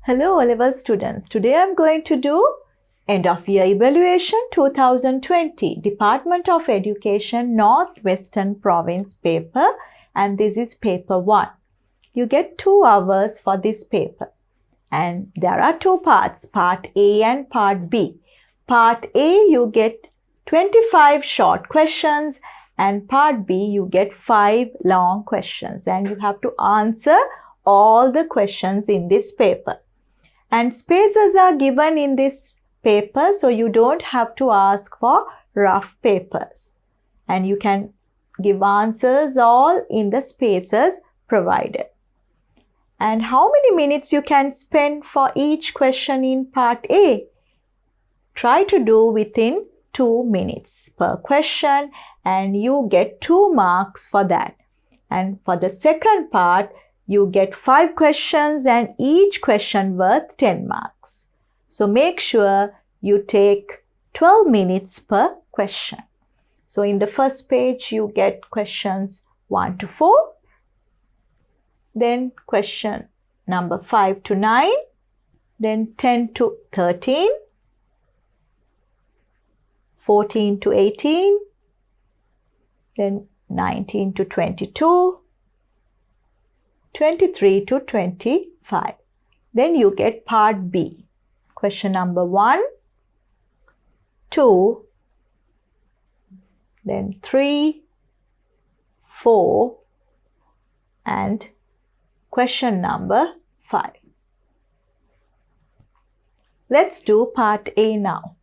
Hello O-level students. Today I am going to do End of Year Evaluation 2020 Department of Education Northwestern Province paper, and this is paper 1. You get 2 hours for this paper and there are 2 parts, part A and part B. Part A you get 25 short questions and part B you get 5 long questions, and you have to answer all the questions in this paper. And spaces are given in this paper, so you don't have to ask for rough papers. And you can give answers all in the spaces provided. And how many minutes you can spend for each question in part A? Try to do within 2 minutes per question and you get 2 marks for that. And for the second part, you get 5 questions and each question worth 10 marks. So make sure you take 12 minutes per question. So in the first page, you get questions 1 to 4. Then question number 5 to 9. Then 10 to 13. 14 to 18. Then 19 to 22. 23 to 25. Then you get part B. Question number 1, 2, then 3, 4, and question number 5. Let's do part A now.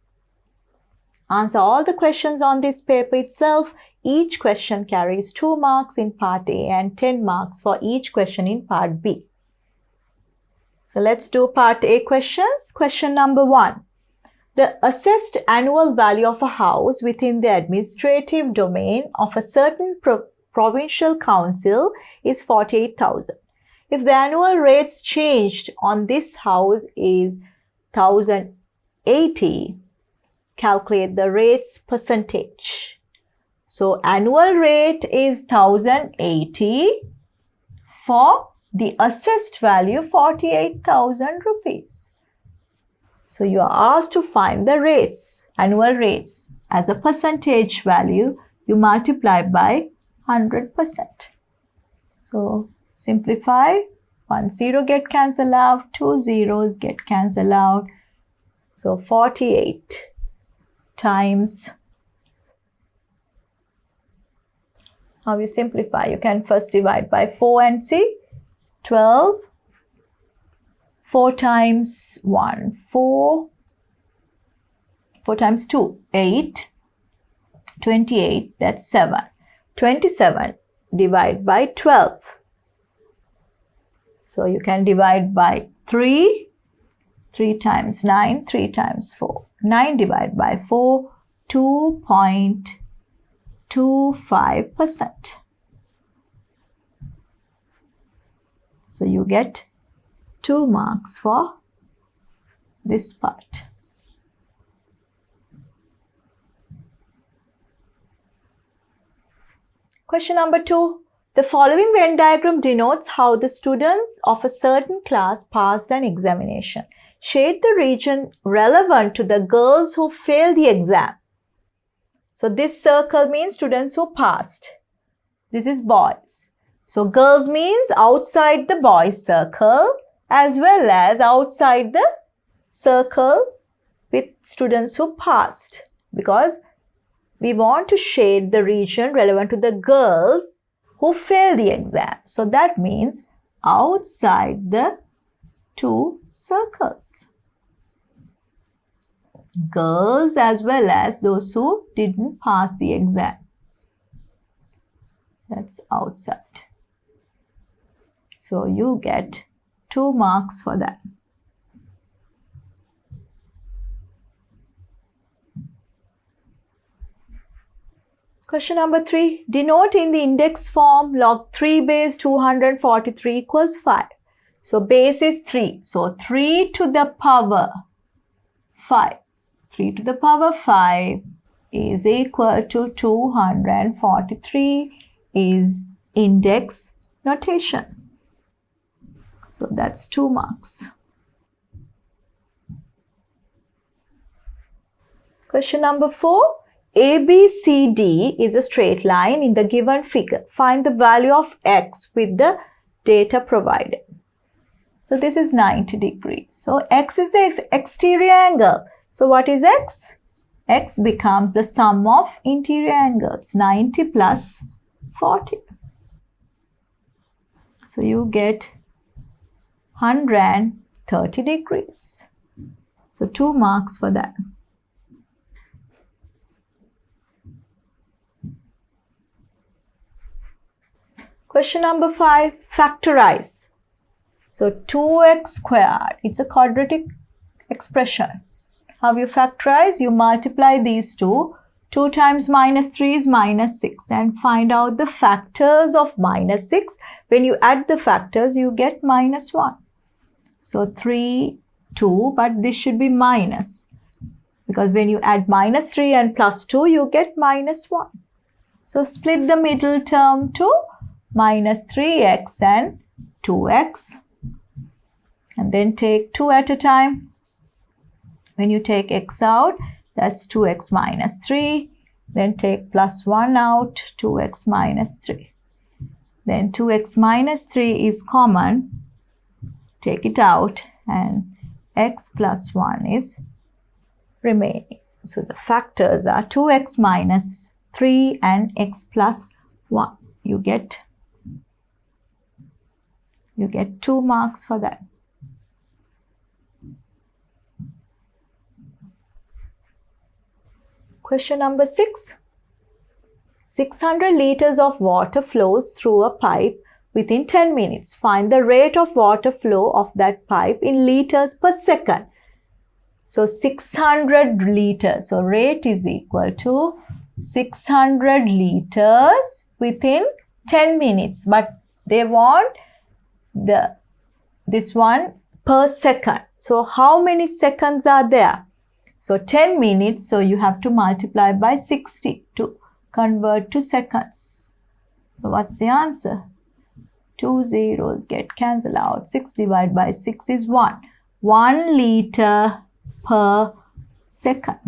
Answer all the questions on this paper itself. Each question carries 2 marks in part A and 10 marks for each question in part B. So let's do part A questions. Question number 1. The assessed annual value of a house within the administrative domain of a certain provincial council is 48,000. If the annual rates changed on this house is 1,080, calculate the rates percentage. So annual rate is 1,080 for the assessed value 48,000 rupees. So you are asked to find the rates, annual rates. As a percentage value, you multiply by 100%. So simplify, 1 0 get cancelled out, 2 zeros get cancelled out. So 48 times. How you simplify? You can first divide by 4 and see. 12. 4 times 1, 4. 4 times 2, 8. 28, that's 7. 27, divide by 12. So you can divide by 3. 3 times 9, 3 times 4. 9 divided by 4, 2.25%. So you get 2 marks for this part. Question number 2. The following Venn diagram denotes how the students of a certain class passed an examination. Shade the region relevant to the girls who failed the exam. So this circle means students who passed. This is boys. So girls means outside the boys circle as well as outside the circle with students who passed, because we want to shade the region relevant to the girls who failed the exam. So that means outside the 2 circles. Girls as well as those who didn't pass the exam. That's outside. So you get 2 marks for that. Question number 3. Denote in the index form log 3 base 243 equals 5. So base is 3. So 3 to the power 5. 3 to the power 5 is equal to 243 is index notation. So that's 2 marks. Question number 4. ABCD is a straight line in the given figure. Find the value of x with the data provided. So this is 90 degrees. So x is the exterior angle. So what is x? X becomes the sum of interior angles. 90 plus 40. So you get 130 degrees. So 2 marks for that. Question number 5, factorize. So 2x squared, it's a quadratic expression. How you factorize? You multiply these two. 2 times minus 3 is minus 6 and find out the factors of minus 6. When you add the factors, you get minus 1. So 3, 2, but this should be minus. Because when you add minus 3 and plus 2, you get minus 1. So split the middle term to minus 3x and 2x, and then take 2 at a time. When you take x out, that's 2x minus 3. Then take plus 1 out, 2x minus 3. Then 2x minus 3 is common. Take it out and x plus 1 is remaining. So the factors are 2x minus 3 and x plus 1. You get 2 marks for that. Question number 6. 600 liters of water flows through a pipe within 10 minutes. Find the rate of water flow of that pipe in liters per second. So 600 liters. So rate is equal to 600 liters within 10 minutes. But they want this one per second. So how many seconds are there? So 10 minutes, so you have to multiply by 60 to convert to seconds. So what's the answer? 2 zeros get cancelled out. 6 divided by 6 is 1. 1 liter per second.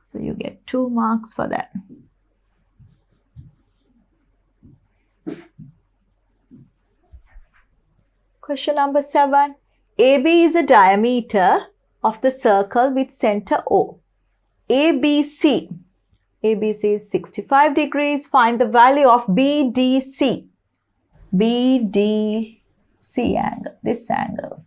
So you get 2 marks for that. Question number 7. AB is a diameter of the circle with center O. ABC. ABC is 65 degrees. Find the value of BDC. BDC angle, this angle.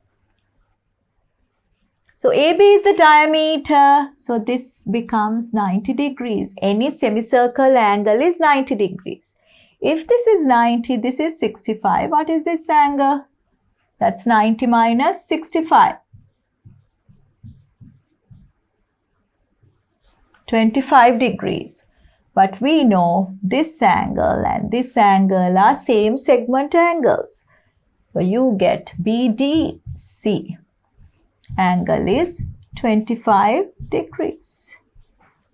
So AB is the diameter. So this becomes 90 degrees. Any semicircle angle is 90 degrees. If this is 90, this is 65. What is this angle? That's 90 minus 65. 25 degrees. But we know this angle and this angle are same segment angles. So you get BDC angle is 25 degrees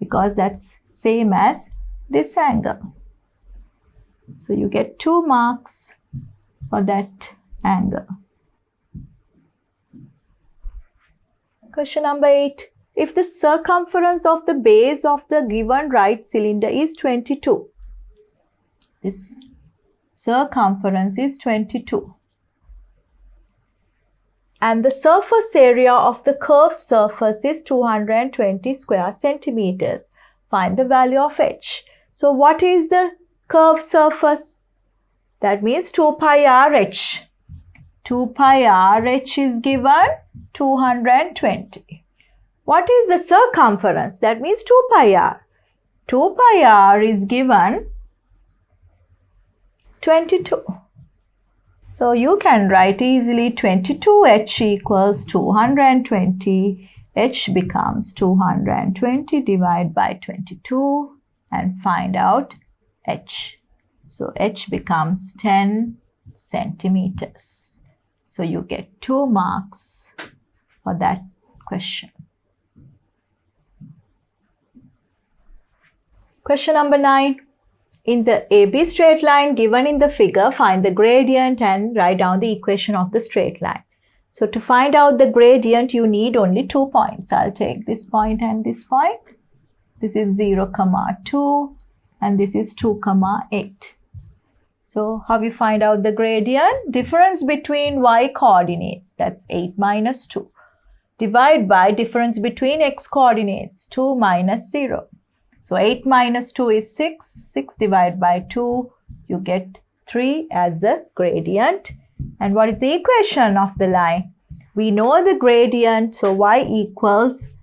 because that's same as this angle. So you get 2 marks for that angle. Question number 8. If the circumference of the base of the given right cylinder is 22, this circumference is 22, and the surface area of the curved surface is 220 square centimeters, find the value of h. So what is the curved surface? That means 2 pi RH. 2 pi RH is given 220. What is the circumference? That means 2 pi r. 2 pi r is given 22. So you can write easily 22h equals 220. H becomes 220 divided by 22 and find out h. So h becomes 10 centimeters. So you get 2 marks for that question. Question number 9. In the AB straight line given in the figure, find the gradient and write down the equation of the straight line. So to find out the gradient, you need only 2 points. I'll take this point and this point. This is 0, 2, and this is 2, 8. So how you find out the gradient? Difference between y coordinates, that's 8 minus 2. Divide by difference between x coordinates, 2 minus 0. So 8 minus 2 is 6. 6 divided by 2, you get 3 as the gradient. And what is the equation of the line? We know the gradient, so y equals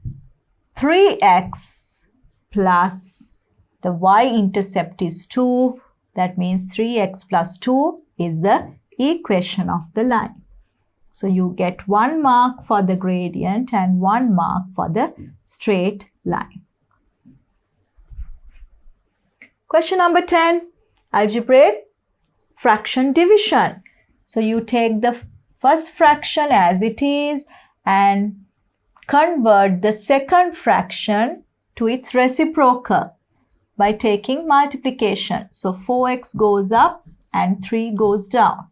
3x plus the y-intercept is 2. That means 3x plus 2 is the equation of the line. So you get 1 mark for the gradient and 1 mark for the straight line. Question number 10, algebraic fraction division. So you take the first fraction as it is and convert the second fraction to its reciprocal by taking multiplication. So 4x goes up and 3 goes down.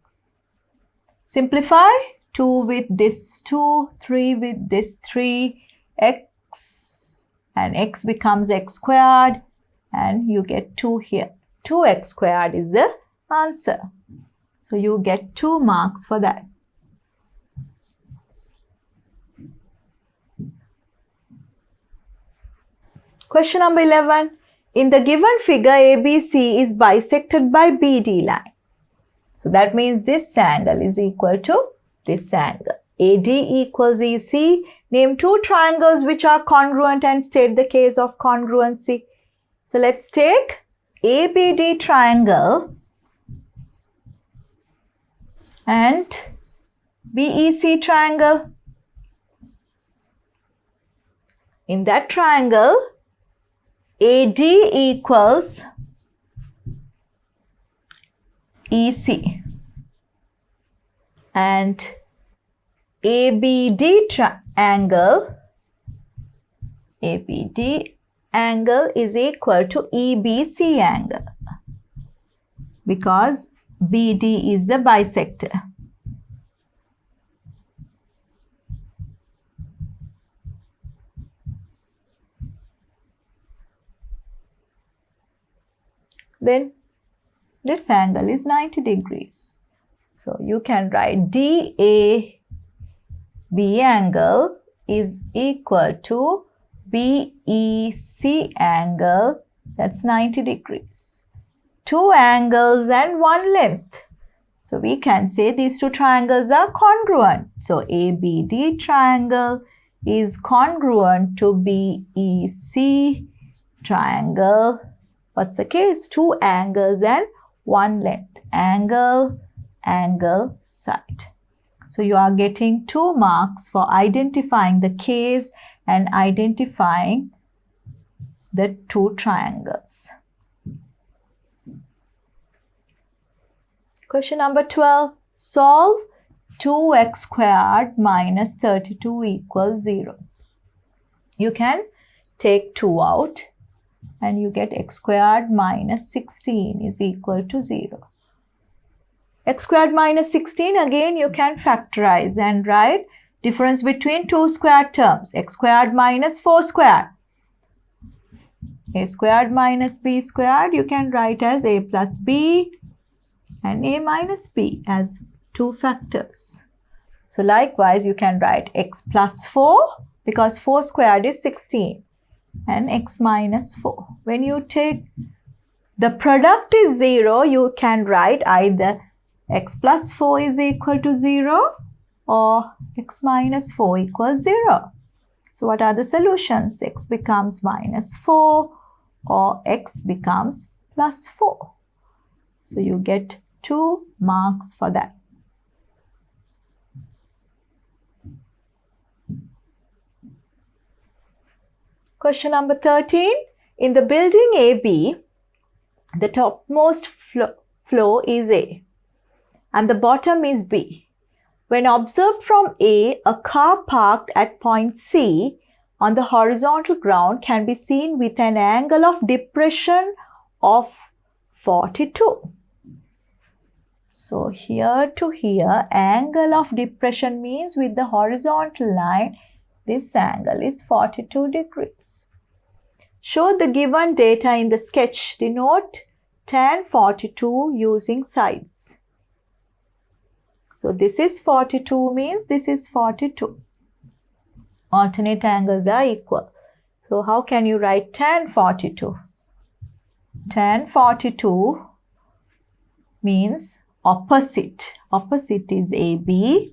Simplify, 2 with this 2, 3 with this 3, x, and x becomes x squared, and you get 2 here. 2x squared is the answer. So you get 2 marks for that. Question number 11. In the given figure, ABC is bisected by BD line. So that means this angle is equal to this angle. AD equals EC. Name 2 triangles which are congruent and state the case of congruency. So let's take ABD triangle and BEC triangle. In that triangle, AD equals EC and ABD angle is equal to EBC angle because BD is the bisector. Then this angle is 90 degrees. So you can write DAB angle is equal to BEC angle, that's 90 degrees. 2 angles and 1 length. So we can say these 2 triangles are congruent. So ABD triangle is congruent to BEC triangle. What's the case? 2 angles and 1 length. Angle, angle, side. So you are getting 2 marks for identifying the case and identifying the 2 triangles. Question number 12. Solve 2x squared minus 32 equals 0. You can take 2 out and you get x squared minus 16 is equal to 0. X squared minus 16, again you can factorize and write difference between 2 squared terms. X squared minus 4 squared. A squared minus b squared you can write as a plus b and a minus b as 2 factors. So likewise you can write x plus 4 because 4 squared is 16 and x minus 4. When you take the product is 0, you can write either x plus 4 is equal to 0 or x minus 4 equals 0. So what are the solutions? X becomes minus 4 or x becomes plus 4. So you get 2 marks for that. Question number 13. In the building AB, the topmost floor is A and the bottom is B. When observed from A, a car parked at point C on the horizontal ground can be seen with an angle of depression of 42. So here to here, angle of depression means with the horizontal line, this angle is 42 degrees. Show the given data in the sketch. Denote tan 42 using sides. So this is 42 means this is 42. Alternate angles are equal. So how can you write tan 42? Tan 42 means opposite. Opposite is AB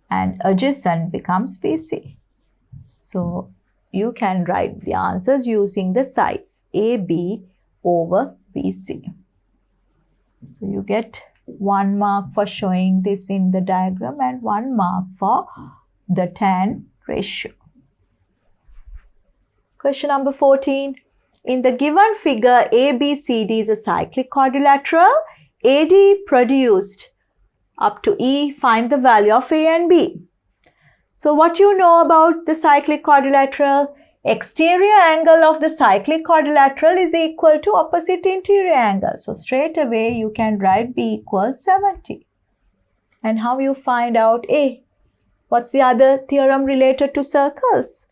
and adjacent becomes BC. So you can write the answers using the sides AB over BC. So you get 1 mark for showing this in the diagram and 1 mark for the tan ratio. Question number 14. In the given figure, ABCD is a cyclic quadrilateral. AD produced up to E. Find the value of A and B. So what you know about the cyclic quadrilateral? Exterior angle of the cyclic quadrilateral is equal to opposite interior angle. So straight away you can write B equals 70. And how you find out A? What's the other theorem related to circles?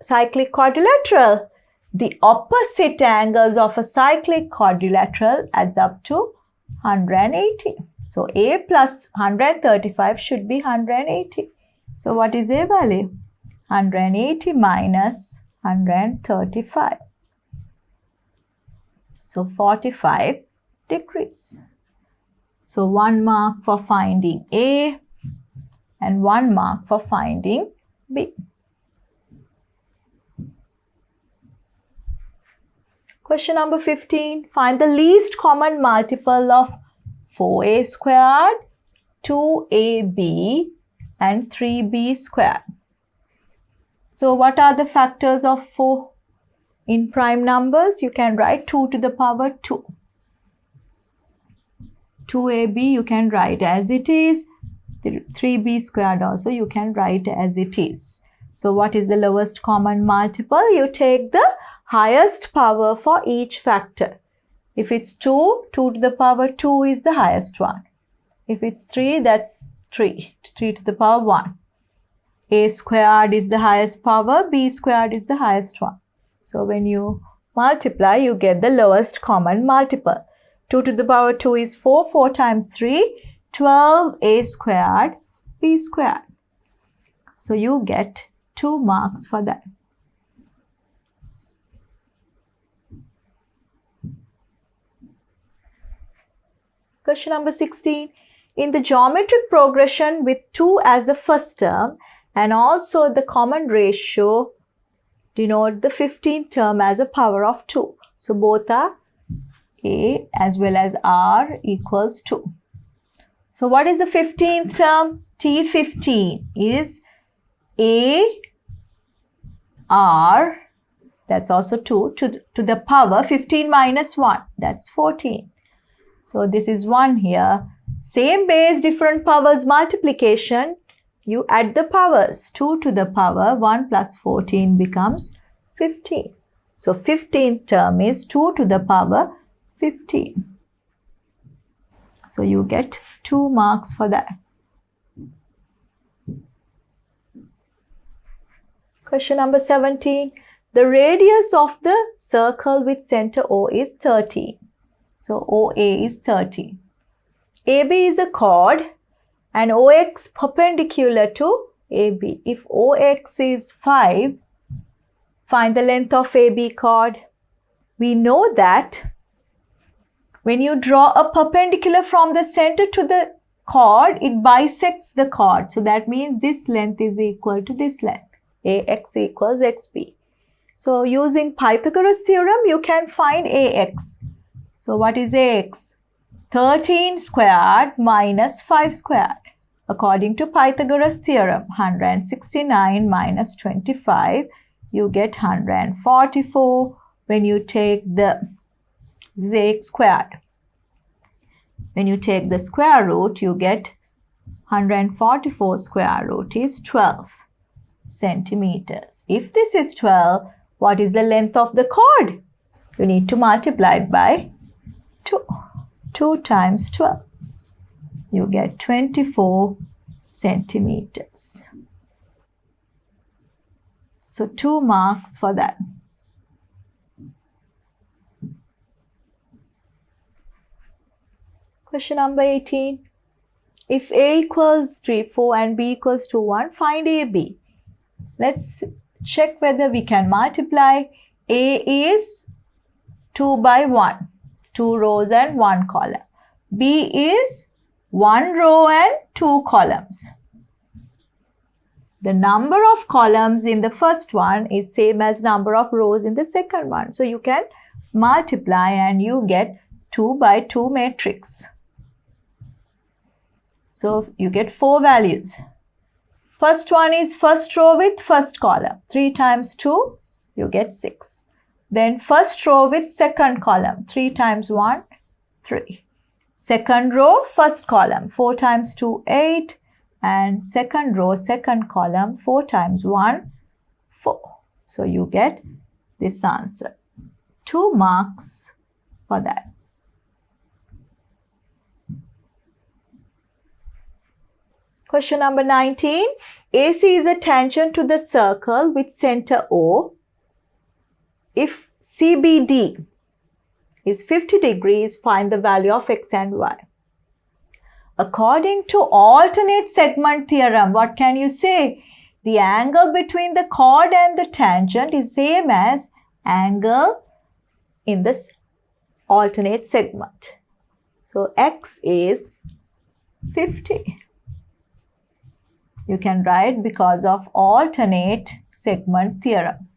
Cyclic quadrilateral. The opposite angles of a cyclic quadrilateral adds up to 180. So A plus 135 should be 180. So what is A value? 180 minus 135. So 45 degrees. So 1 mark for finding A and 1 mark for finding B. Question number 15. Find the least common multiple of 4a squared, 2ab and 3b squared. So what are the factors of 4? In prime numbers, you can write 2 to the power 2. 2ab you can write as it is. 3b squared also you can write as it is. So what is the lowest common multiple? You take the highest power for each factor. If it's 2, 2 to the power 2 is the highest one. If it's 3, that's 3. 3 to the power 1. A squared is the highest power, B squared is the highest one. So when you multiply, you get the lowest common multiple. 2 to the power 2 is 4. 4 times 3, 12 A squared, B squared. So you get 2 marks for that. Question number 16. In the geometric progression with 2 as the first term and also the common ratio, denote the 15th term as a power of 2. So both are A as well as R equals 2. So what is the 15th term? T15 is A R, that's also 2, to the power 15 minus 1, that's 14. So this is 1 here. Same base, different powers multiplication. You add the powers. 2 to the power 1 plus 14 becomes 15. So 15th term is 2 to the power 15. So you get 2 marks for that. Question number 17. The radius of the circle with center O is 30. So OA is 30. AB is a chord and OX perpendicular to AB. If OX is 5, find the length of AB chord. We know that when you draw a perpendicular from the center to the chord, it bisects the chord. So that means this length is equal to this length. AX equals XB. So using Pythagoras theorem, you can find AX. So what is AX? 13 squared minus 5 squared. According to Pythagoras theorem, 169 minus 25, you get 144 when you take the AX squared. When you take the square root, you get 144 square root is 12 centimeters. If this is 12, what is the length of the chord? You need to multiply it by 2. 2 times 12. You get 24 centimeters. So 2 marks for that. Question number 18. If A equals 3, 4 and B equals 2, 1, find AB. Let's check whether we can multiply. A is 2 by 1, 2 rows and 1 column. B is 1 row and 2 columns. The number of columns in the first one is same as number of rows in the second one. So you can multiply and you get 2 by 2 matrix. So you get 4 values. First one is first row with first column. 3 times 2, you get 6. Then first row with second column. 3 times 1, 3. Second row, first column. 4 times 2, 8. And second row, second column. 4 times 1, 4. So you get this answer. 2 marks for that. Question number 19. AC is a tangent to the circle with center O. If CBD is 50 degrees, find the value of X and Y. According to alternate segment theorem, what can you say? The angle between the chord and the tangent is same as angle in this alternate segment. So X is 50. You can write because of alternate segment theorem.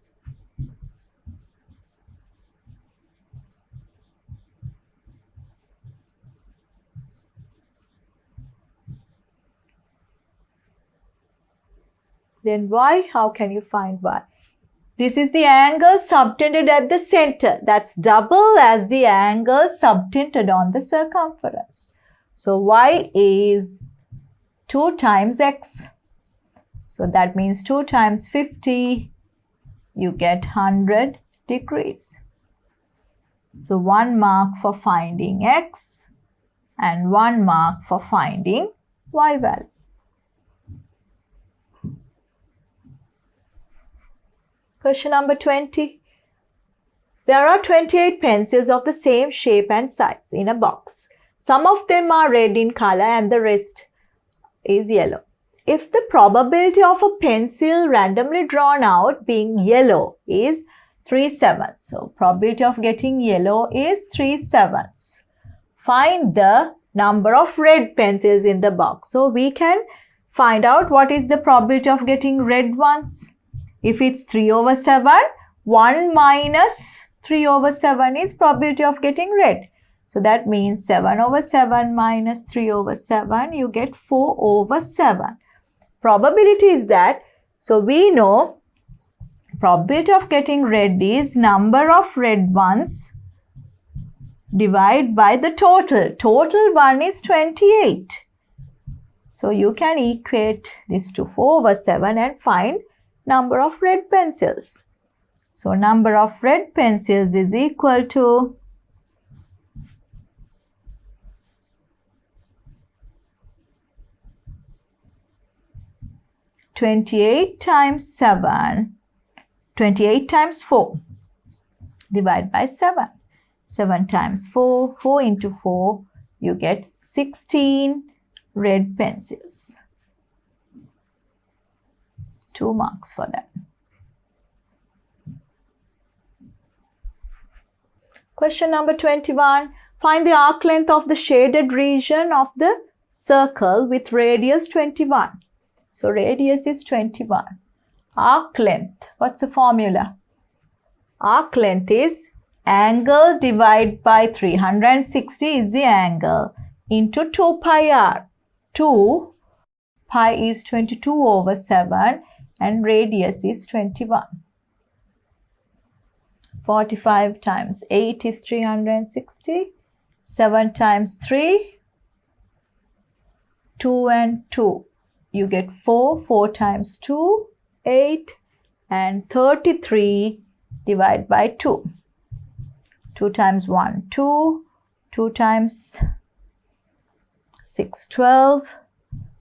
Then Y, how can you find Y? This is the angle subtended at the center. That's double as the angle subtended on the circumference. So Y is 2 times X. So that means 2 times 50, you get 100 degrees. So 1 mark for finding X and 1 mark for finding Y value. Question number 20. There are 28 pencils of the same shape and size in a box. Some of them are red in color and the rest is yellow. If the probability of a pencil randomly drawn out being yellow is 3/7. So probability of getting yellow is 3/7. Find the number of red pencils in the box. So we can find out what is the probability of getting red ones. If it's 3/7, 1 minus 3/7 is probability of getting red. So that means 7/7 minus 3/7, you get 4/7. Probability is that, so we know probability of getting red is number of red ones divided by the total. Total one is 28. So you can equate this to 4/7 and find number of red pencils. So number of red pencils is equal to 28 times 7, 28 times 4 divided by 7. 7 times 4, 4 into 4, you get 16 red pencils. 2 marks for that. Question number 21. Find the arc length of the shaded region of the circle with radius 21. So radius is 21. Arc length, what's the formula? Arc length is angle divided by 360 is the angle into 2 pi r. 2 pi is 22/7 and radius is 21. 45 times 8 is 360. 7 times 3, 2 and 2. You get 4. 4 times 2, 8. And 33 divided by 2. 2 times 1, 2. 2 times 6, 12.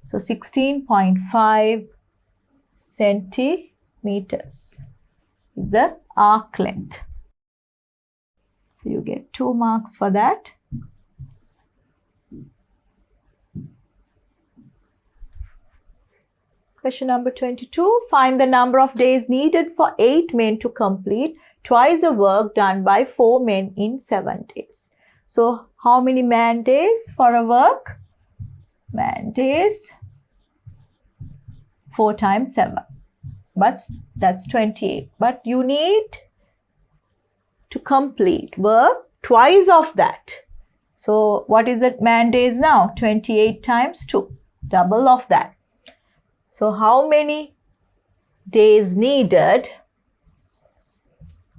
So 16.5 centimeters is the arc length. So you get 2 marks for that. Question number 22. Find the number of days needed for 8 men to complete twice the work done by 4 men in 7 days. So how many man days for a work? Man days 4 times 7. But that's 28. But you need to complete work twice of that. So what is the man days now? 28 times 2. Double of that. So how many days needed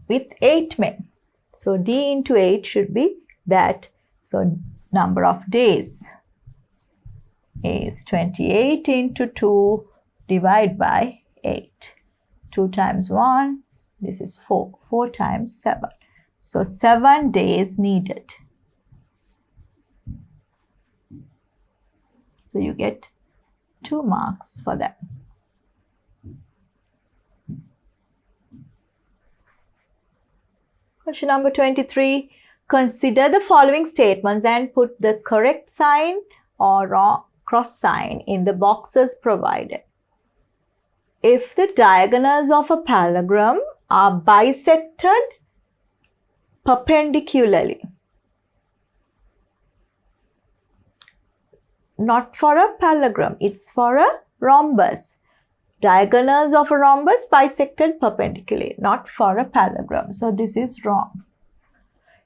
with 8 men? So D into 8 should be that. So number of days is 28 into 2 divided by 8. 2 times 1, this is 4. 4 times 7. So 7 days needed. So you get 2 marks for that. Question number 23. Consider the following statements and put the correct sign or wrong cross sign in the boxes provided. If the diagonals of a parallelogram are bisected perpendicularly, not for a parallelogram, it's for a rhombus. Diagonals of a rhombus bisected perpendicularly, not for a parallelogram. So this is wrong.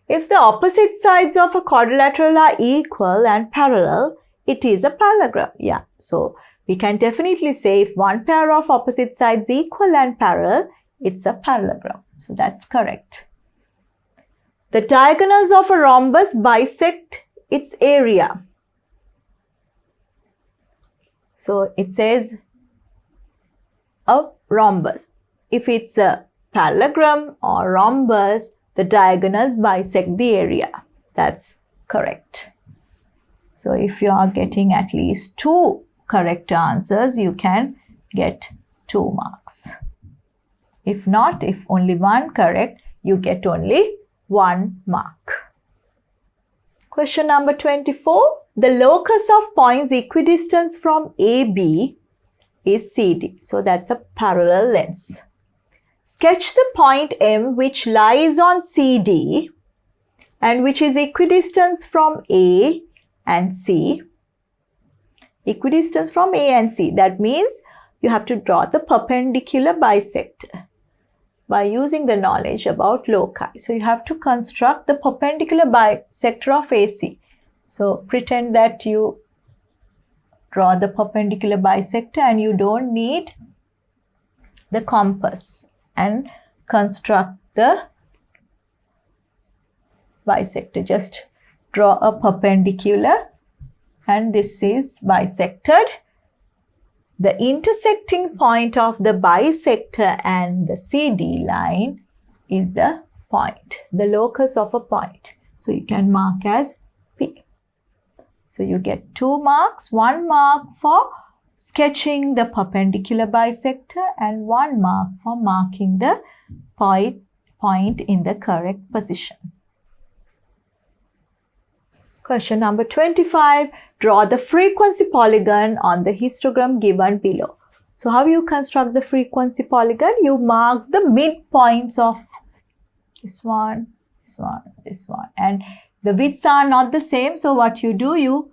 If the opposite sides of a quadrilateral are equal and parallel, it is a parallelogram. Yeah, so we can definitely say if one pair of opposite sides equal and parallel, it's a parallelogram. So that's correct. The diagonals of a rhombus bisect its area. So it says a rhombus. If it's a parallelogram or rhombus, the diagonals bisect the area. That's correct. So if you are getting at least 2 correct answers, you can get 2 marks. If not, if only 1 correct, you get only 1 mark. Question number 24. The locus of points equidistant from AB is CD. So that's a parallel lens. Sketch the point M which lies on CD and which is equidistant from A and C. Equidistant from A and C. That means you have to draw the perpendicular bisector by using the knowledge about loci. So you have to construct the perpendicular bisector of AC. So pretend that you draw the perpendicular bisector and you don't need the compass and construct the bisector. Just draw a perpendicular and this is bisected. The intersecting point of the bisector and the CD line is the point, the locus of a point. So you can mark as P. So you get 2 marks, 1 mark for sketching the perpendicular bisector and 1 mark for marking the point in the correct position. Question number 25. Draw the frequency polygon on the histogram given below. So how you construct the frequency polygon? You mark the midpoints of this one, this one, this one. And the widths are not the same. So what you do, you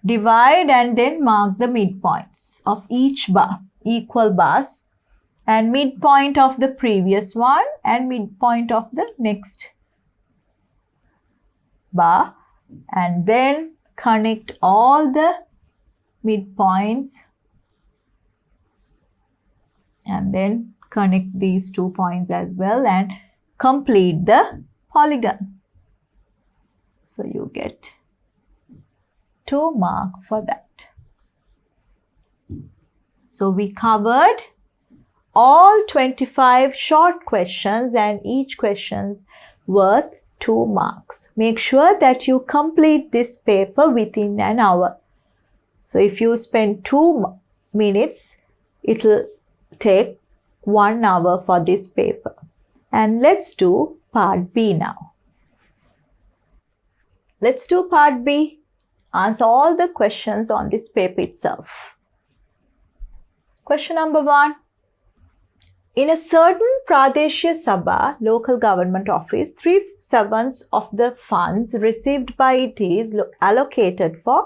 divide and then mark the midpoints of each bar, equal bars, and midpoint of the previous one and midpoint of the next bar, and then connect all the midpoints and then connect these 2 points as well and complete the polygon. So you get 2 marks for that. So we covered all 25 short questions and each question's worth 2 marks. Make sure that you complete this paper within an hour. So if you spend 2 minutes, it will take 1 hour for this paper. And let's do part B now. Let's do part B. Answer all the questions on this paper itself. Question number 1. In a certain Pradeshya Sabha local government office, 3/7 of the funds received by it is allocated for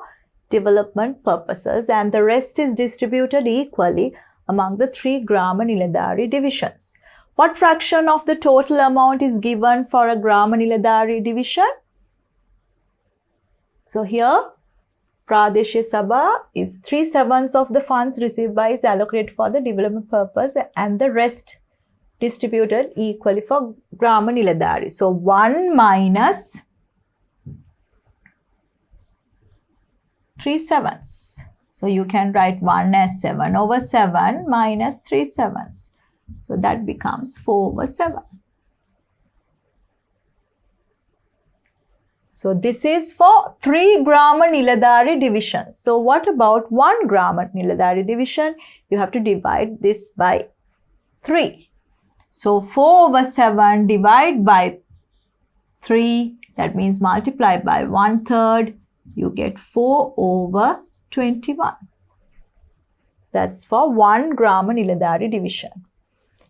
development purposes and the rest is distributed equally among the 3 Grama Niladhari divisions. What fraction of the total amount is given for a Grama Niladhari division? So here, Pradeshya Sabha is 3/7 of the funds received by is allocated for the development purpose and the rest distributed equally for Grama Niladhari. So 1 minus 3/7. So you can write 1 as 7/7 minus 3/7. So that becomes 4/7. So this is for 3 Grama Niladhari divisions. So what about 1 Grama Niladhari division? You have to divide this by 3. So 4/7 divided by 3, that means multiply by 1/3, you get 4/21. That's for 1 Grama Niladhari division.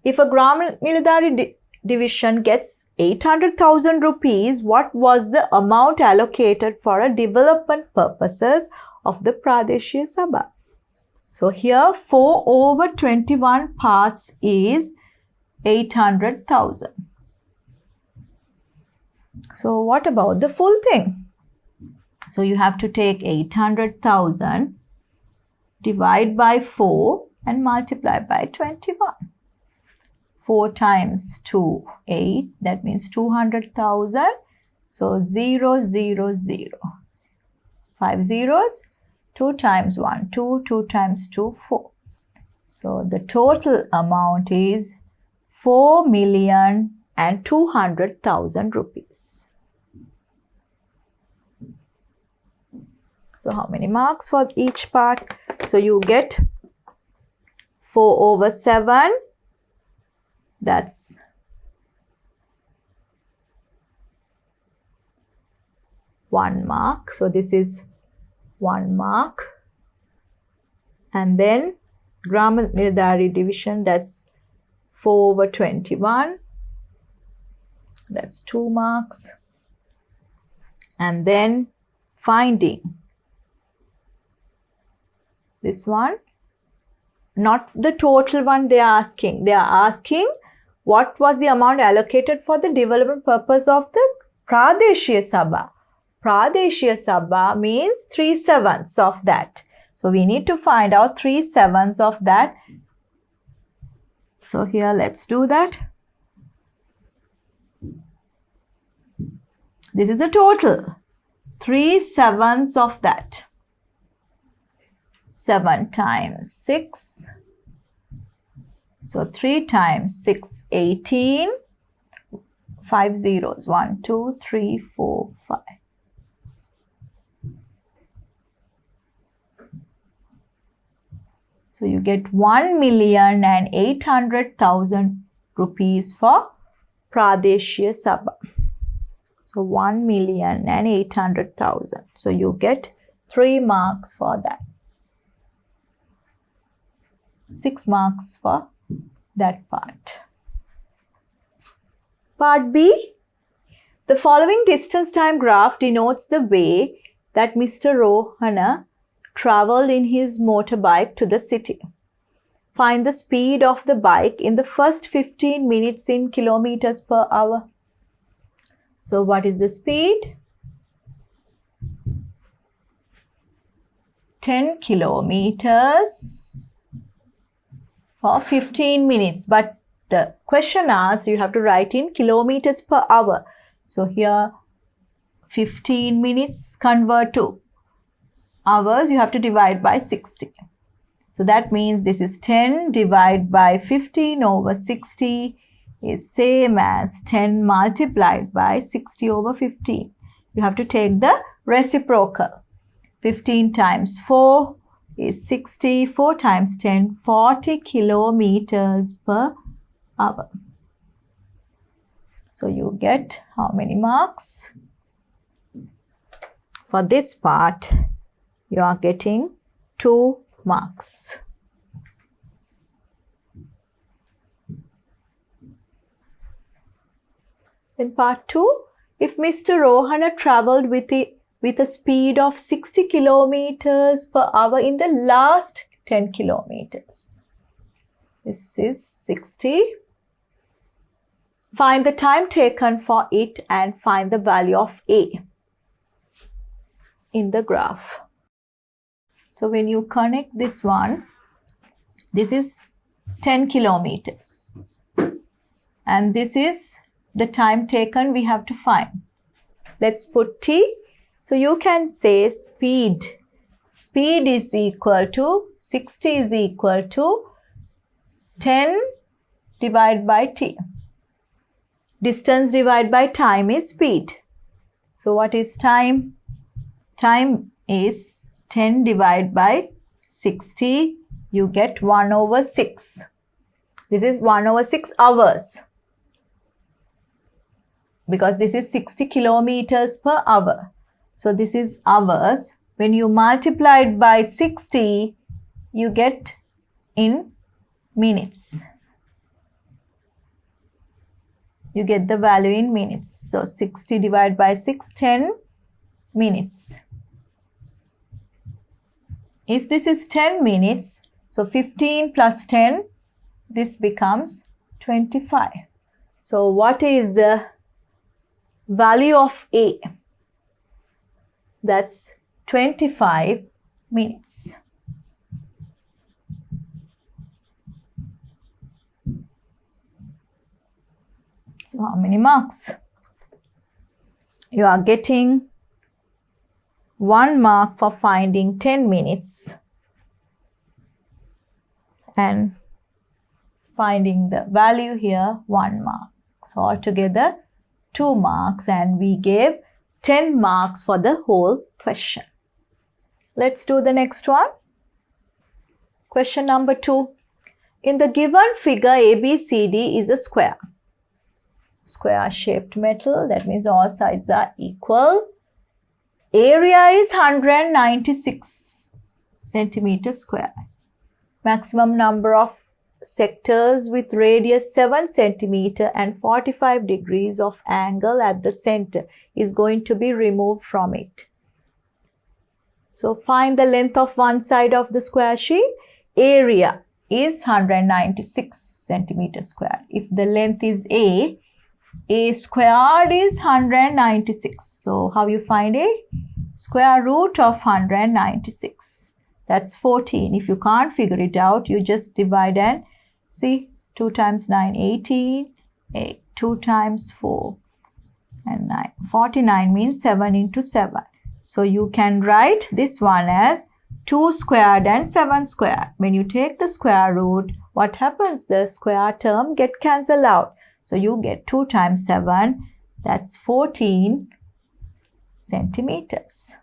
If a Grama Niladhari division gets 800,000 rupees, what was the amount allocated for a development purposes of the Pradeshya Sabha? So here 4/21 parts is 800,000. So what about the full thing? So you have to take 800,000, divide by 4 and multiply by 21. 4 times 2, 8. That means 200,000. So 0, 0, 0. 5 zeros. 2 times 1, 2. 2 times 2, 4. So the total amount is 4,200,000 rupees. So how many marks for each part? So you get 4/7. That's 1 mark. So this is 1 mark. And then Grama Niladhari division, that's 4/21. That's 2 marks. And then finding this one, not the total one they are asking. They are asking what was the amount allocated for the development purpose of the Pradeshya Sabha. Pradeshya Sabha means 3/7 of that. So we need to find out 3/7 of that. So here let's do that. This is the total. 3/7 of that. 7 times 6. So 3 times 6, 18. 5 zeros. 1, 2, 3, 4, 5. So you get 1,800,000 rupees for Pradeshya Sabha. So 1,800,000. So you get 3 marks for that. 6 marks for that part. Part B. The following distance time graph denotes the way that Mr. Rohana traveled in his motorbike to the city. Find the speed of the bike in the first 15 minutes in kilometers per hour. So what is the speed? 10 kilometers for 15 minutes. But the question asks you have to write in kilometers per hour. So here 15 minutes convert to hours, you have to divide by 60. So that means this is 10 divided by 15/60 is same as 10 multiplied by 60 over 15. You have to take the reciprocal. 15 times 4 is 60. 4 times 10, 40 kilometers per hour. So you get how many marks? For this part, you are getting 2 marks. In part 2, if Mr. Rohana travelled with a speed of 60 kilometers per hour in the last 10 kilometers. This is 60. Find the time taken for it and find the value of A in the graph. So when you connect this one, this is 10 kilometers. And this is the time taken we have to find. Let's put T. So you can say speed. Speed is equal to 60 is equal to 10 divided by T. Distance divided by time is speed. So what is time? Time is 10 divided by 60. You get 1 over 6. This is 1 over 6 hours. Because this is 60 kilometers per hour. So this is hours. When you multiply it by 60, you get in minutes. You get the value in minutes. So 60 divided by 6, 10 minutes. If this is 10 minutes, so 15 plus 10, this becomes 25. So what is the value of A? That's 25 minutes. So how many marks? You are getting 1 mark for finding 10 minutes and finding the value here 1 mark. So altogether 2 marks, and we gave 10 marks for the whole question. Let's do the next one. Question number 2. In the given figure, ABCD is a square. Square shaped metal, that means all sides are equal. Area is 196 centimeters square. Maximum number of sectors with radius 7 centimeter and 45 degrees of angle at the center is going to be removed from it. So find the length of one side of the square sheet. Area is 196 centimeters square. If the length is A squared is 196. So how you find A? Square root of 196. That's 14. If you can't figure it out, you just divide and see 2 times 9, 18. 8, 2 times 4 and 9. 49 means 7 into 7. So you can write this one as 2 squared and 7 squared. When you take the square root, what happens? The square term get cancelled out. So you get 2 times 7, that's 14 centimeters.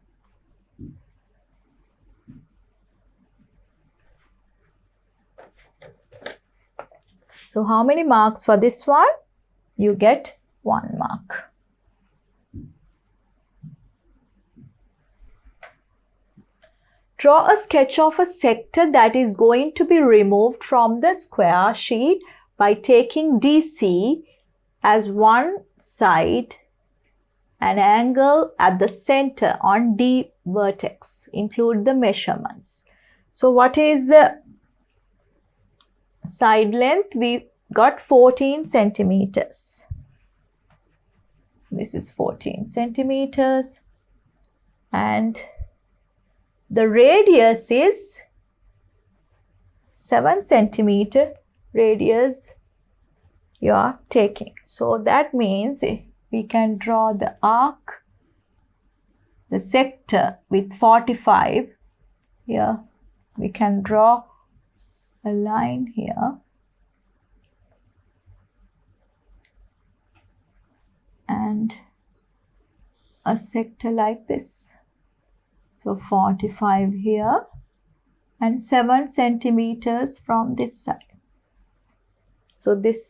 So how many marks for this one? You get 1 mark. Draw a sketch of a sector that is going to be removed from the square sheet by taking DC as one side and angle at the center on D vertex. Include the measurements. So what is the side length? We got 14 centimeters. This is 14 centimeters. And the radius is 7 centimeter radius you are taking. So that means we can draw the arc, the sector with 45. Here we can draw a line here and a sector like this. So 45 here and 7 centimeters from this side. So this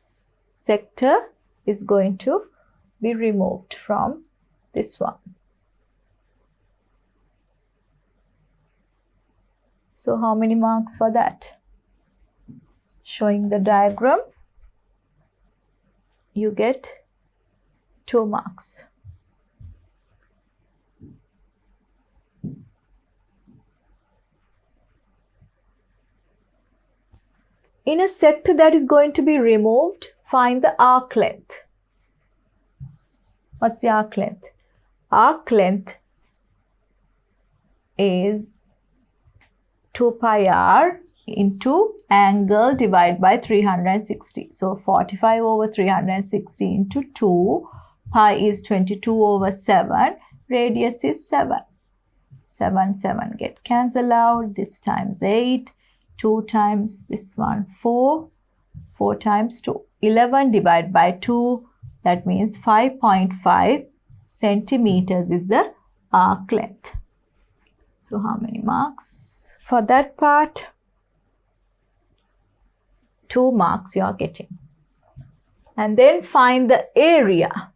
sector is going to be removed from this one. So how many marks for that? Showing the diagram, you get 2 marks. In a sector that is going to be removed, find the arc length. What's the arc length? Arc length is 2 pi r into angle divided by 360. So 45 over 360 into 2. Pi is 22 over 7. Radius is 7. 7 get cancelled out. This times 8. 2 times this one 4. 4 times 2. 11 divided by 2. That means 5.5 centimeters is the arc length. So how many marks for that part? 2 marks you are getting. And then find the area.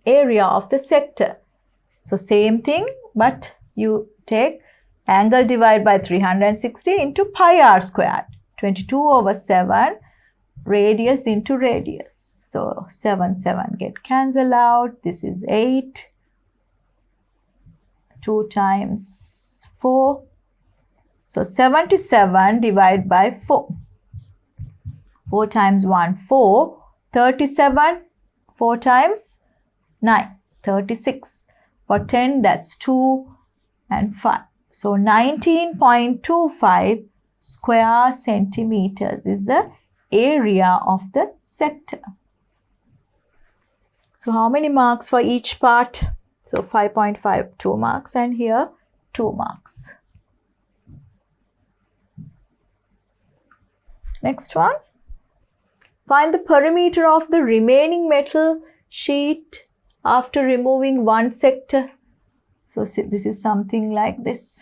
Area of the sector. So same thing, but you take angle divided by 360 into pi r squared. 22 over 7, radius into radius. So 7 get cancelled out. This is 8. 2 times 4. So 77 divided by 4. 4 times 1, 4. 37. 4 times 9. 36. For 10, that's 2 and 5. So 19.25 square centimeters is the area of the sector. So how many marks for each part? So 5.5, 2 marks, and here 2 marks. Next one. Find the perimeter of the remaining metal sheet after removing one sector. So this is something like this.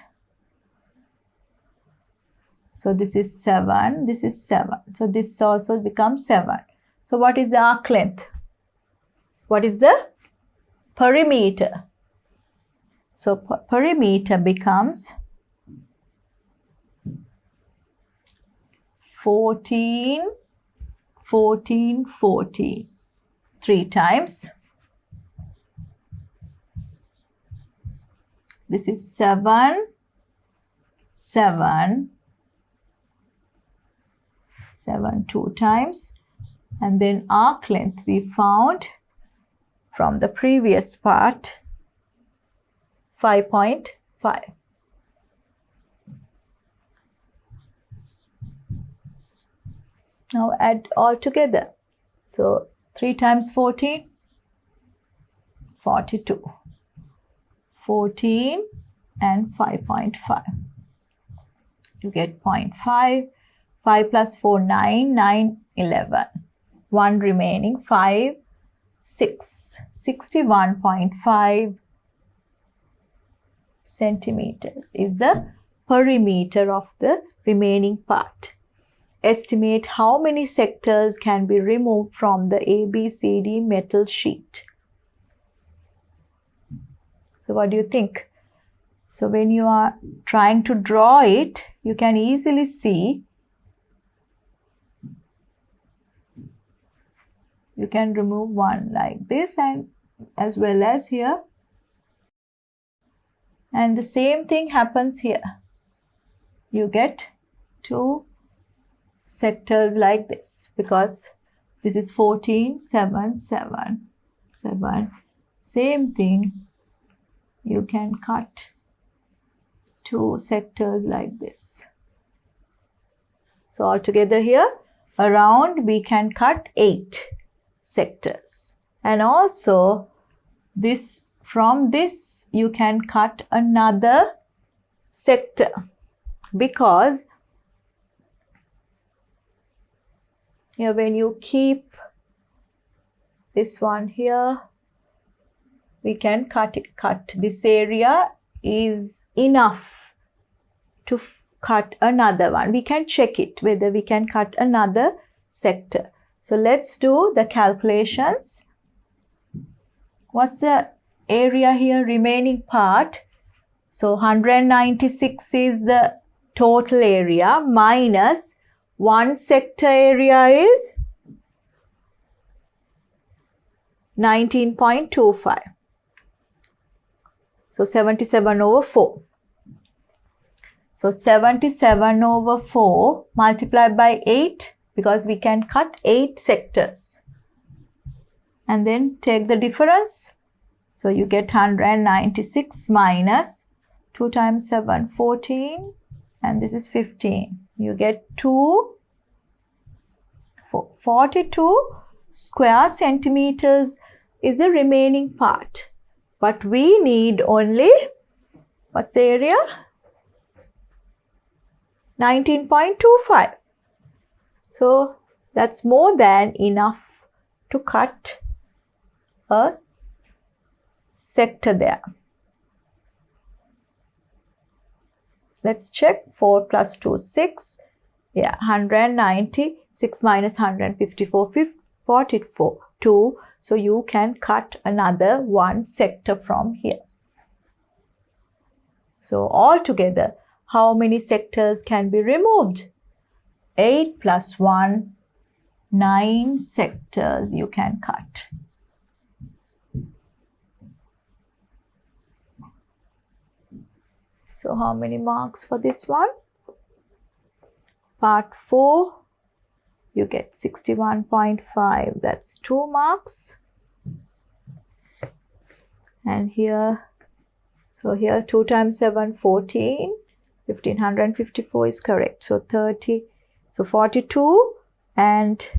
So this is 7, this is 7. So this also becomes 7. So what is the arc length? What is the perimeter? So perimeter becomes 14, 14, 14. 3 times. This is 7, 7, 7 2 times, and then arc length we found from the previous part 5.5. Now add all together. So 3 times 14, 42. 14 and 5.5. You get 0.5. 5 plus 4, 9. 9, 11. 1 remaining, 5, 6. 61.5 centimeters is the perimeter of the remaining part. Estimate how many sectors can be removed from the ABCD metal sheet. So what do you think? So when you are trying to draw it, you can easily see. You can remove one like this, and as well as here. And the same thing happens here. You get 2 sectors like this, because this is 14, 7, 7, 7. Same thing. You can cut 2 sectors like this. So altogether here, around we can cut 8 sectors. And also this, from this you can cut another sector, because Here when you keep this one here, we can cut it. This area is enough to cut another one. We can check it whether we can cut another sector. So let's do the calculations. What's the area here? Remaining part. So 196 is the total area minus one sector area is 19.25. So 77 over 4. So 77 over 4 multiplied by 8, because we can cut 8 sectors. And then take the difference. So you get 196 minus 2 times 7, 14. And this is 15. You get 42 square centimeters is the remaining part. But we need only, what's the area? 19.25. So that's more than enough to cut a sector there. Let's check. 4 plus 2, 6. Yeah, 196 minus 154, 44, 2. So you can cut another one sector from here. So altogether, how many sectors can be removed? 8 plus 1, 9 sectors you can cut. So how many marks for this one? Part 4, you get 61.5. That's 2 marks. And here, so here 2 times 7, 14. 1554 is correct. So 30, so 42, and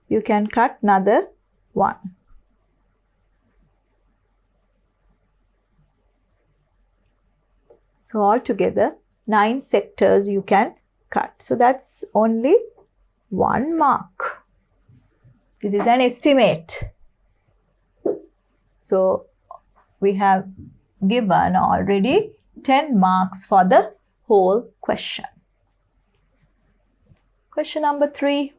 you can cut another one. So altogether 9 sectors you can cut. So that's only 1 mark. This is an estimate. So we have given already 10 marks for the whole question. Question number 3.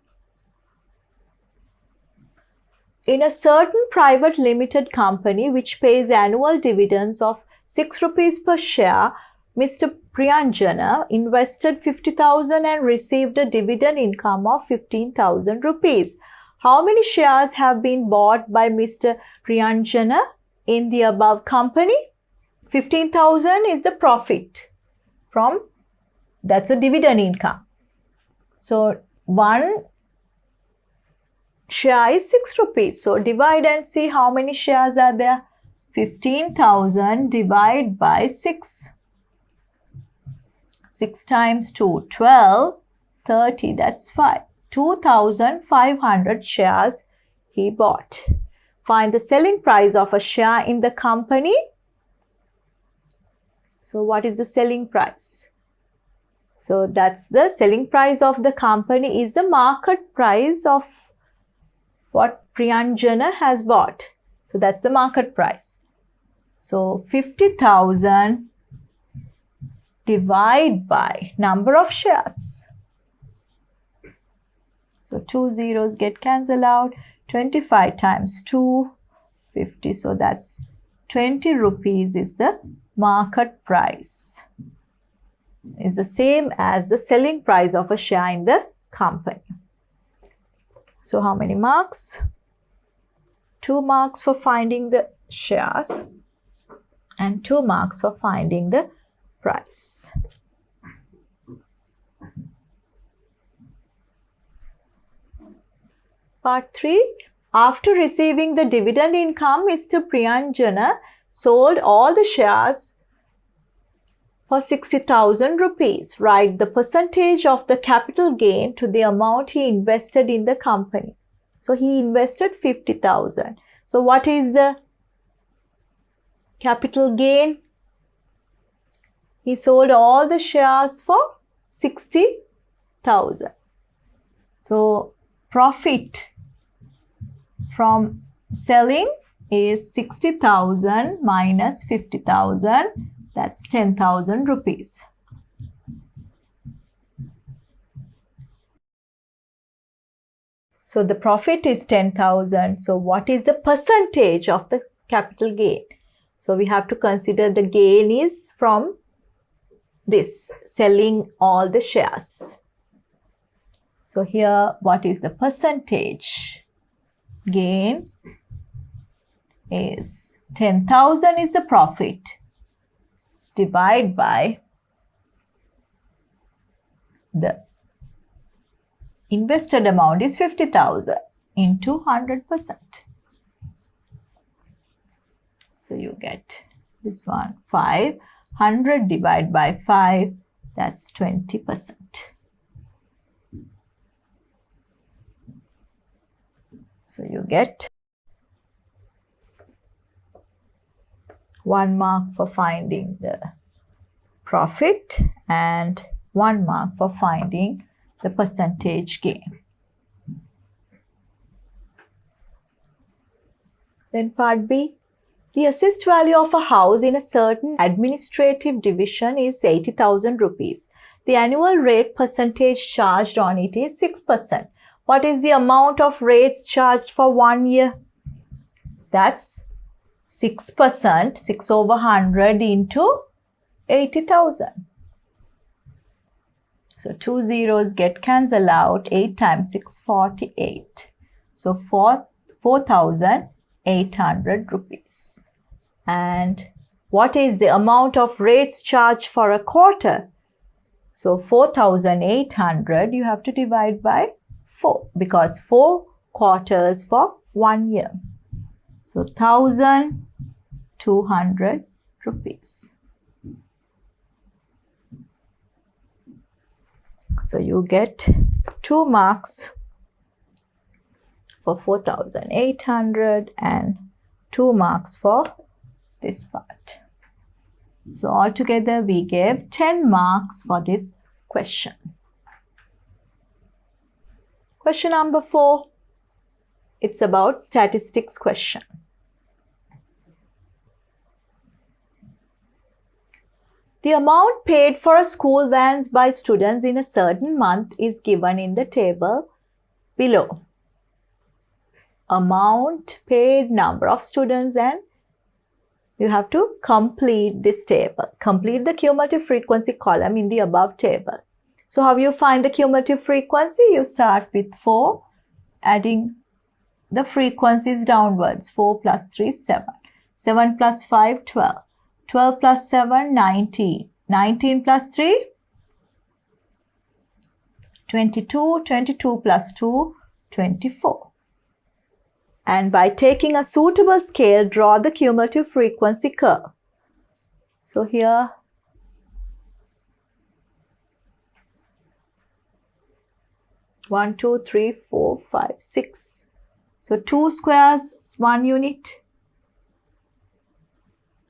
In a certain private limited company which pays annual dividends of 6 rupees per share, Mr. Priyanjana invested 50,000 and received a dividend income of 15,000 rupees. How many shares have been bought by Mr. Priyanjana in the above company? 15,000 is the profit from, that's a dividend income. So 1 share is 6 rupees. So divide and see how many shares are there. 15,000 divided by 6. 6 times 2, 12, 30, that's 5. 2,500 shares he bought. Find the selling price of a share in the company. So what is the selling price? So that's the selling price of the company is the market price of what Priyanjana has bought. So that's the market price. So 50,000 divide by number of shares. So 2 zeros get cancelled out. 25 times 2, 50. So that's 20 rupees is the market price. Is the same as the selling price of a share in the company. So how many marks? 2 marks for finding the shares and 2 marks for finding the price. Part 3. After receiving the dividend income, Mr. Priyanjana sold all the shares for 60,000 rupees. Write the percentage of the capital gain to the amount he invested in the company. So he invested 50,000. So what is the capital gain? He sold all the shares for 60,000. So profit from selling is 60,000 minus 50,000. That's 10,000 rupees. So the profit is 10,000. So what is the percentage of the capital gain? So we have to consider the gain is from this, selling all the shares. So here, what is the percentage? Gain is 10,000 is the profit, divide by the invested amount is 50,000 into 100%. So you get this one, 5. 100 divided by 5, that's 20%. So you get 1 mark for finding the profit and 1 mark for finding the percentage gain. Then part B. The assessed value of a house in a certain administrative division is 80,000 rupees. The annual rate percentage charged on it is 6%. What is the amount of rates charged for 1 year? That's 6%, 6 over 100 into 80,000. So 2 zeros get cancelled out. 8 times 6, 48. So 4,800 rupees. And what is the amount of rates charged for a quarter? So 4,800 you have to divide by 4 because 4 quarters for 1 year. So 1,200 rupees. So you get 2 marks for 4,800 and 2 marks for this part. So altogether we gave 10 marks for this question. Question number 4. It's about statistics question. The amount paid for a school vans by students in a certain month is given in the table below. Amount paid, number of students, and you have to complete this table. Complete the cumulative frequency column in the above table. So how you find the cumulative frequency? You start with 4, adding the frequencies downwards. 4 plus 3, 7. 7 plus 5, 12. 12 plus 7, 19. 19 plus 3, 22. 22 plus 2, 24. And by taking a suitable scale, draw the cumulative frequency curve. So here, one, 2, 3, 4, 5, 6. So 2 squares, 1 unit.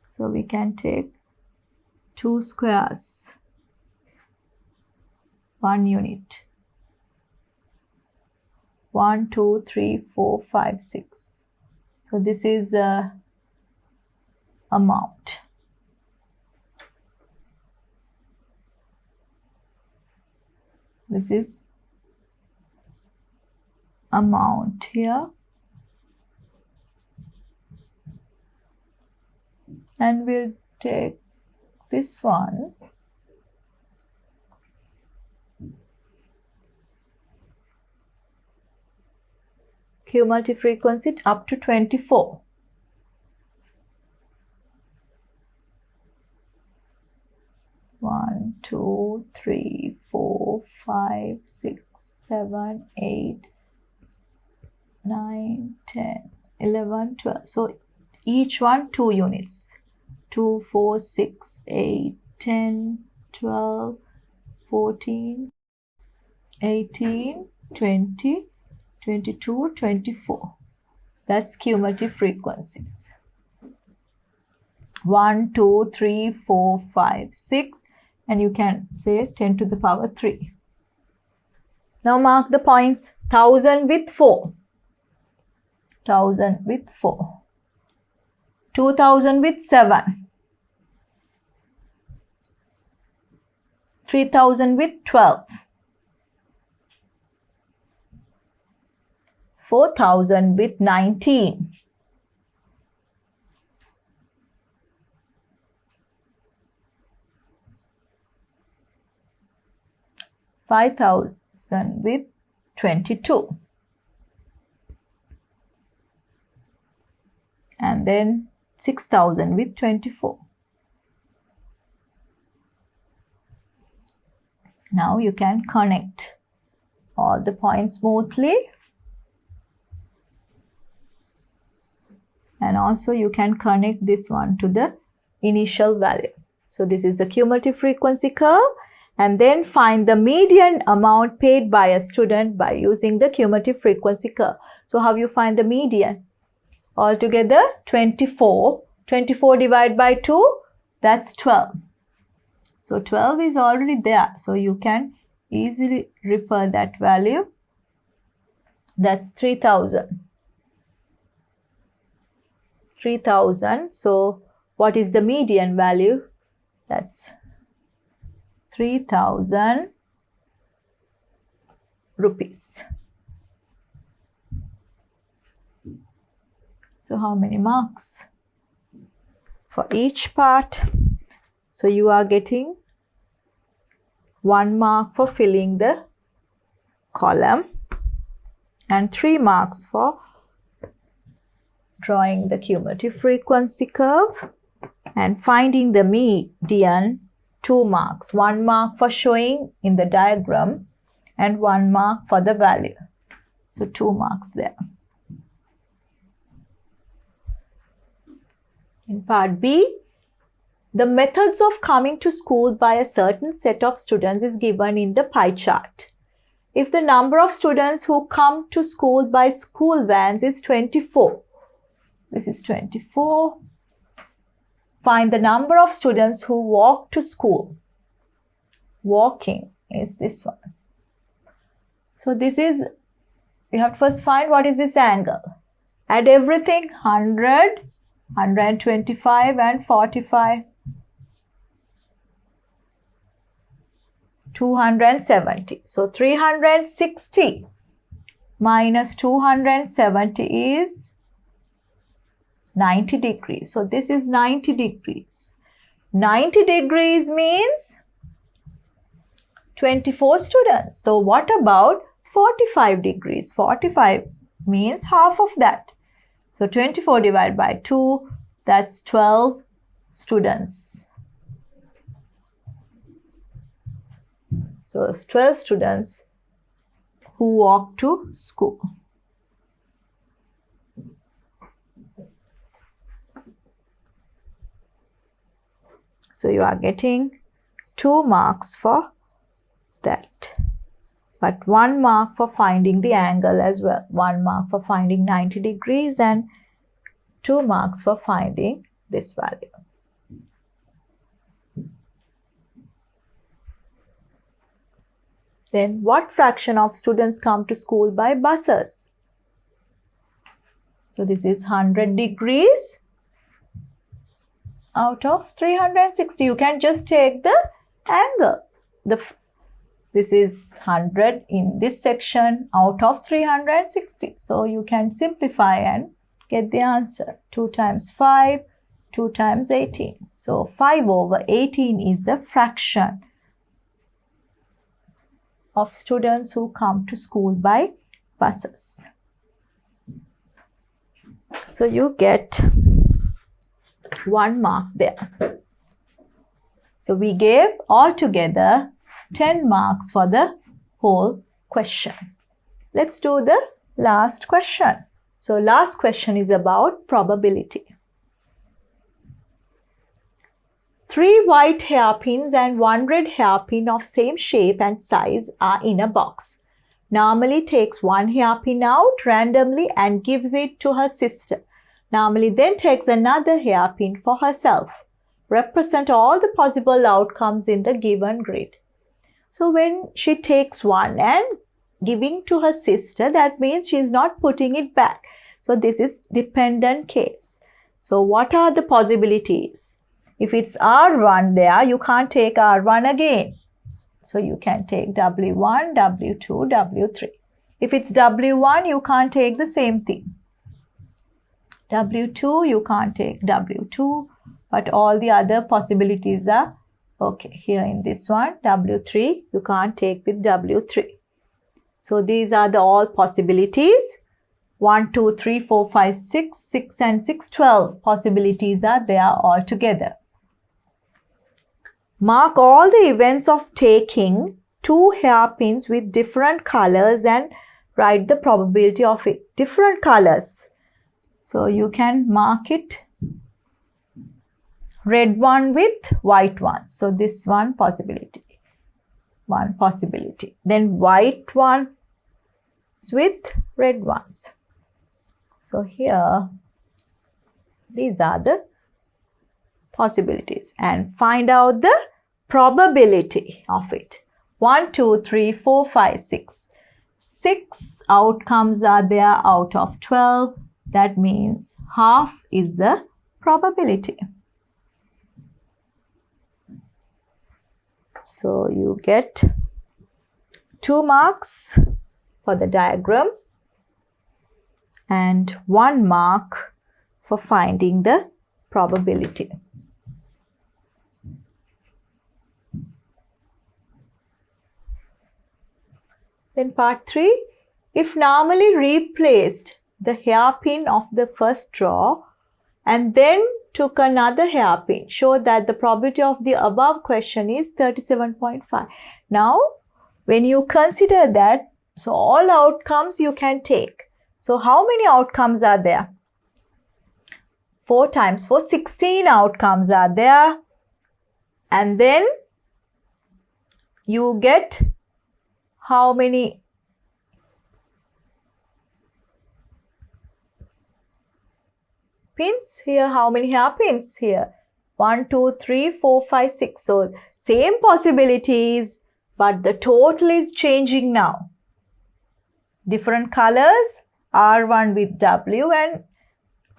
So we can take 2 squares, 1 unit. 1, 2, 3, 4, 5, 6. So this is amount. This is amount here. And we'll take this one. Cumulative frequency up to 24. One, 2, 3, 4, 5, 6, 7, 8, 9, 10, 11, 12. So each one 2 units. 2, 4, 6, 8, 10, 12, 14, 18, 20, 22, 24. That's cumulative frequencies. 1, 2, 3, 4, 5, 6. and you can say 10 to the power 3. Now mark the points. 1000 with 4. 1000 with 4. 2000 with 7. 3000 with 12. 4000 with 19. 5000 with 22. And then 6000 with 24. Now you can connect all the points smoothly. And also you can connect this one to the initial value. So this is the cumulative frequency curve. And then find the median amount paid by a student by using the cumulative frequency curve. So how you find the median? Altogether 24. 24 divided by 2, that's 12. So 12 is already there. So you can easily refer that value. That's 3000. 3000. So what is the median value? That's 3000 rupees. So how many marks for each part? So you are getting 1 mark for filling the column and 3 marks for drawing the cumulative frequency curve and finding the median. 2 marks, 1 mark for showing in the diagram and 1 mark for the value. So 2 marks there. In part B, the methods of coming to school by a certain set of students is given in the pie chart. If the number of students who come to school by school vans is 24, this is 24. Find the number of students who walk to school. Walking is this one. So this is, we have to first find what is this angle. Add everything, 100, 125 and 45. 270. So 360 minus 270 is 90 degrees. So this is 90 degrees. 90 degrees means 24 students. So what about 45 degrees? 45 means half of that. So 24 divided by 2, that's 12 students. So it's 12 students who walk to school. So you are getting 2 marks for that. But 1 mark for finding the angle as well. 1 mark for finding 90 degrees and 2 marks for finding this value. Then what fraction of students come to school by buses? So this is 100 degrees out of 360. You can just take the angle. This is 100 in this section out of 360. So you can simplify and get the answer. 2 times 5, 2 times 18. So 5 over 18 is the fraction of students who come to school by buses. So you get 1 mark there. So we gave altogether 10 marks for the whole question. Let's do the last question. So last question is about probability. 3 white hairpins and 1 red hairpin of same shape and size are in a box. Normally takes 1 hairpin out randomly and gives it to her sister. Normally then takes another hairpin for herself. represent all the possible outcomes in the given grid. So when she takes one and giving to her sister, that means she is not putting it back. So this is dependent case. So what are the possibilities? If it's R1 there, you can't take R1 again. So you can take W1, W2, W3. If it's W1, you can't take the same thing. W2, you can't take W2, but all the other possibilities are okay. Here in this one, W3, you can't take with W3. So these are the all possibilities. 1, 2, 3, 4, 5, 6, 6 and 6, 12 possibilities are there altogether. Mark all the events of taking 2 hairpins with different colors and write the probability of it. Different colors. So you can mark it red one with white one. So this one possibility. Then white one with red ones. So here, these are the possibilities and find out the probability of it. 1, 2, 3, 4, 5, 6. 6 outcomes are there out of 12. That means half is the probability. So you get 2 marks for the diagram and 1 mark for finding the probability. Then part 3, if normally replaced the hairpin of the first draw and then took another hairpin, show that the probability of the above question is 37.5. Now, when you consider that, so all outcomes you can take. So how many outcomes are there? 4 times 4, 16 outcomes are there. And then you get how many pins here? How many hairpins here? 1, 2, 3, 4, 5, 6. So same possibilities, but the total is changing now. Different colors, R1 with W and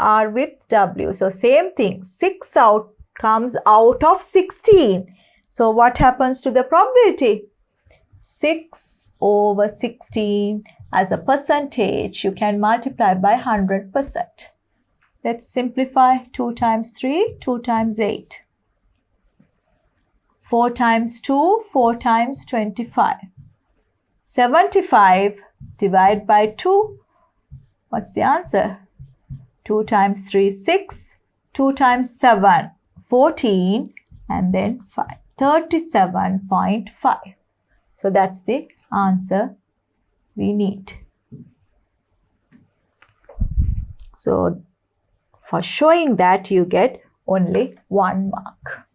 R with W. So same thing, 6 outcomes out of 16. So what happens to the probability? 6 over 16 as a percentage, you can multiply by 100%. Let's simplify. 2 times 3, 2 times 8. 4 times 2, 4 times 25. 75 divided by 2. What's the answer? 2 times 3, 6. 2 times 7, 14. And then 5. 37.5. So that's the answer we need. So for showing that, you get only 1 mark.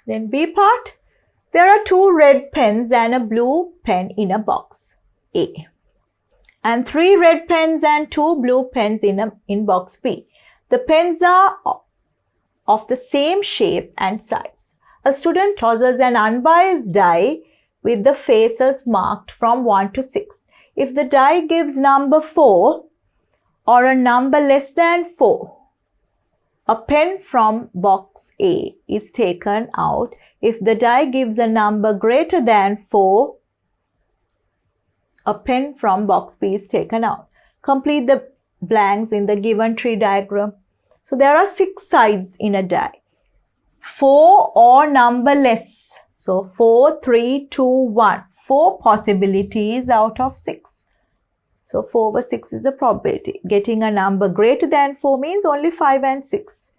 Then B part, there are 2 red pens and a blue pen in a box A, and 3 red pens and 2 blue pens in box B. The pens are of the same shape and size. A student tosses an unbiased die with the faces marked from 1 to 6. If the die gives number 4 or a number less than 4, a pen from box A is taken out. If the die gives a number greater than 4, a pen from box B is taken out. Complete the blanks in the given tree diagram. So there are 6 sides in a die. 4 or number less. So 4, 3, 2, 1. 4 possibilities out of 6. So 4 over 6 is the probability. Getting a number greater than 4 means only 5 and 6.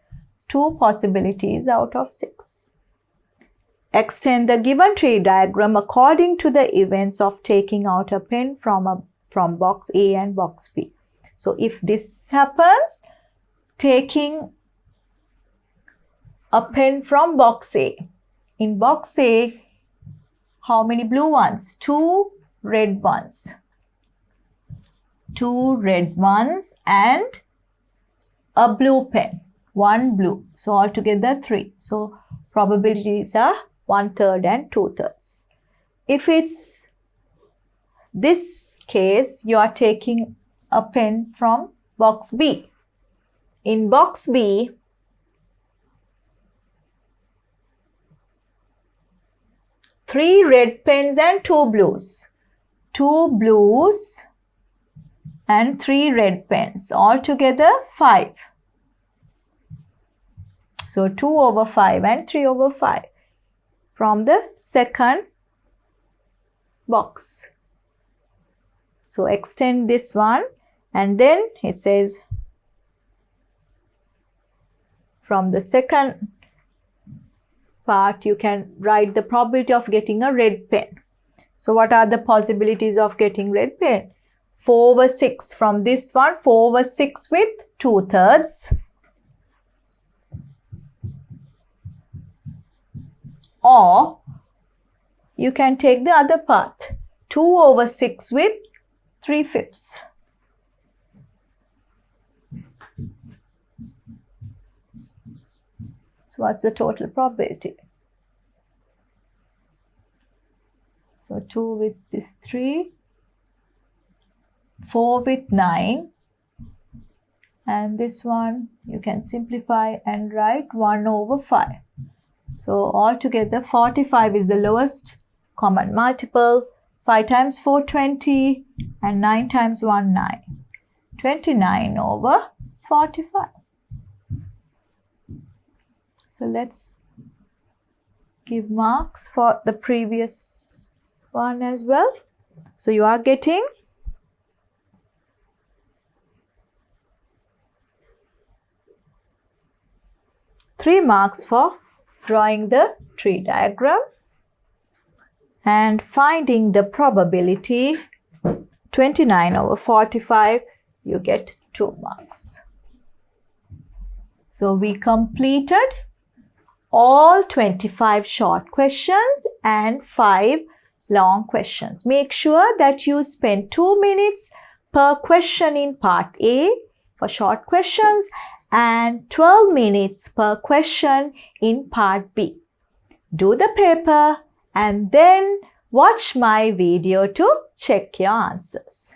2 possibilities out of 6. Extend the given tree diagram according to the events of taking out a pen from box A and box B. So if this happens, taking a pen from box A. In box A, how many blue ones? 2 red ones. 2 red ones and a blue pen, 1 blue. So altogether 3. So probabilities are 1/3 and 2/3. If it's this case, you are taking a pen from box B. In box B, three red pens and 2 blues. 2 blues and 3 red pens. Altogether 5. So 2/5 and 3/5 from the second box. So extend this one and then it says from the second part you can write the probability of getting a red pen. So what are the possibilities of getting red pen? 4/6 from this one, 4/6 with 2/3. Or you can take the other path, 2/6 with 3/5. So what's the total probability? So 2 with this 3, 4 with 9, and this one you can simplify and write 1/5. So altogether 45 is the lowest common multiple. 5 times 4, 20, and 9 times 1, 9. 29/45. So let's give marks for the previous one as well. So you are getting 3 marks for drawing the tree diagram and finding the probability 29/45, you get 2 marks. So we completed all 25 short questions and 5 long questions. Make sure that you spend 2 minutes per question in part A for short questions and 12 minutes per question in part B. Do the paper and then watch my video to check your answers.